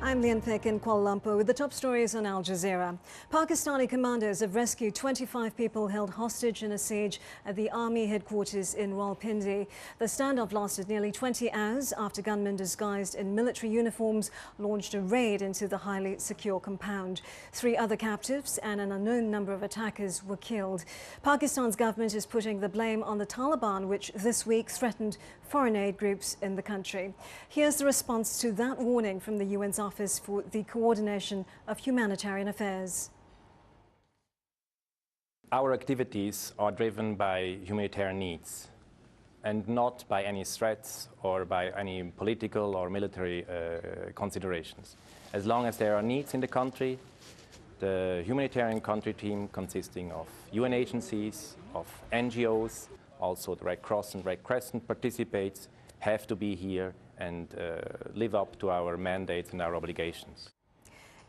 I'm Lian Peck in Kuala Lumpur with the top stories on Al Jazeera. Pakistani commandos have rescued 25 people held hostage in a siege at the army headquarters in Rawalpindi. The standoff lasted nearly 20 hours after gunmen disguised in military uniforms launched a raid into the highly secure compound. 3 other captives and an unknown number of attackers were killed. Pakistan's government is putting the blame on the Taliban, which this week threatened foreign aid groups in the country. Here's the response to that warning from the UN's Office for the Coordination of Humanitarian Affairs. Our activities are driven by humanitarian needs and not by any threats or by any political or military considerations. As long as there are needs in the country, the humanitarian country team consisting of UN agencies, of NGOs, also the Red Cross and Red Crescent participates, have to be here and live up to our mandates and our obligations.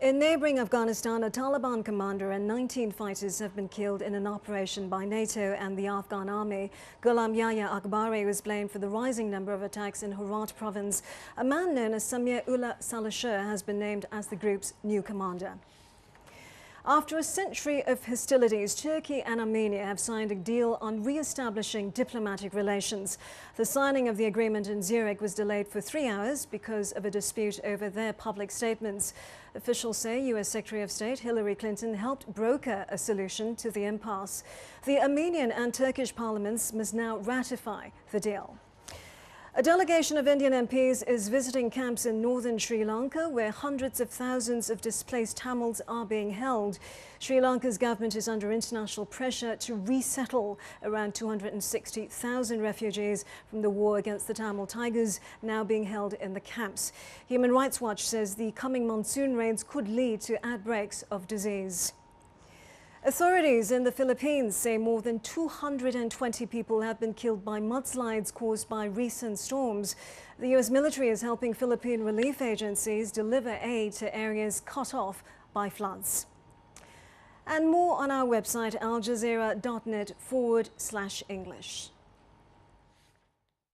In neighbouring Afghanistan, a Taliban commander and 19 fighters have been killed in an operation by NATO and the Afghan army. Ghulam Yahya Akbari was blamed for the rising number of attacks in Herat province. A man known as Samir Ullah Salashur has been named as the group's new commander. After a century of hostilities, Turkey and Armenia have signed a deal on re-establishing diplomatic relations. The signing of the agreement in Zurich was delayed for 3 hours because of a dispute over their public statements. Officials say U.S. Secretary of State Hillary Clinton helped broker a solution to the impasse. The Armenian and Turkish parliaments must now ratify the deal. A delegation of Indian MPs is visiting camps in northern Sri Lanka, where hundreds of thousands of displaced Tamils are being held. Sri Lanka's government is under international pressure to resettle around 260,000 refugees from the war against the Tamil Tigers, now being held in the camps. Human Rights Watch says the coming monsoon rains could lead to outbreaks of disease. Authorities in the Philippines say more than 220 people have been killed by mudslides caused by recent storms. The U.S. military is helping Philippine relief agencies deliver aid to areas cut off by floods. And more on our website aljazeera.net/English.